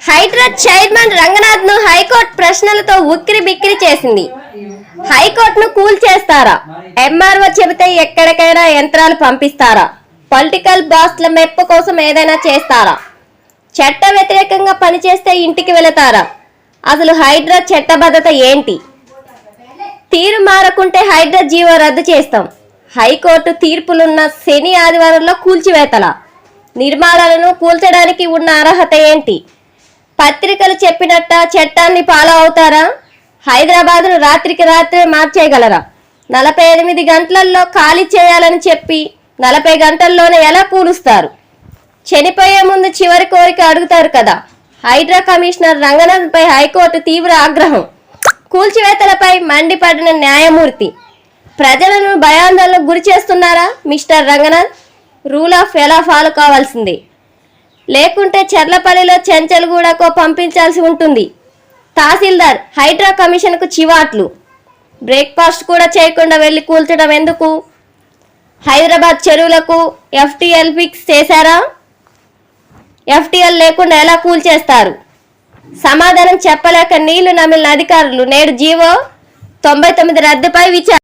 Hydraa chairman Ranganath ను high court ప్రశ్నలతో ఉక్కిరి బిక్కిరి చేసింది. హైకోర్టును కూల్చేస్తారా? ఎంఆర్ఓ చెబితే ఎక్కడికైనా యంత్రాలు పంపిస్తారా? పొలిటికల్ బాస్ల మెప్పు కోసం ఏదైనా చేస్తారా? చట్ట వ్యతిరేకంగా పనిచేస్తే ఇంటికి వెళతారా? అసలు హైడ్రా చట్టబద్ధత ఏంటి? తీరు మారకుంటే హైడ్రా జీవో రద్దు చేస్తాం. హైకోర్టు తీర్పులున్న శని ఆదివారంలో కూల్చివేతల నిర్మాణాలను కూల్చడానికి ఉన్న అర్హత ఏంటి? పత్రికలు చెప్పినట్ట చట్టాన్ని ఫాలో అవుతారా? హైదరాబాద్ను రాత్రికి రాత్రే మార్చేయగలరా? 48 గంటలలో ఖాళీ చేయాలని చెప్పి 40 గంటల్లోనే ఎలా కూలుస్తారు? చనిపోయే ముందు చివరి కోరిక అడుగుతారు కదా. హైడ్రా కమిషనర్ రంగనాథ్ పై హైకోర్టు తీవ్ర ఆగ్రహం. కూల్చివేతలపై మండిపడిన న్యాయమూర్తి, ప్రజలను భయాందోళనకు గురి చేస్తున్నారా మిస్టర్ రంగనాథ్? రూల్ ఆఫ్ ఎలా ఫాలో కావాల్సిందే, లేకుంటే చెర్లపల్లిలో చెంచల్గూడకు పంపించాల్సి ఉంటుంది. తహసీల్దార్ హైడ్రా కమిషన్కు చివాట్లు. బ్రేక్ఫాస్ట్ కూడా చేయకుండా వెళ్ళి కూల్చడం ఎందుకు? హైదరాబాద్ చెరువులకు ఎఫ్టీఎల్ ఫిక్స్ చేశారా? ఎఫ్టీఎల్ లేకుండా ఎలా కూల్చేస్తారు? సమాధానం చెప్పలేక నీళ్లు నమిలిన అధికారులు. నేడు జీవో 99 రద్దుపై విచారణ.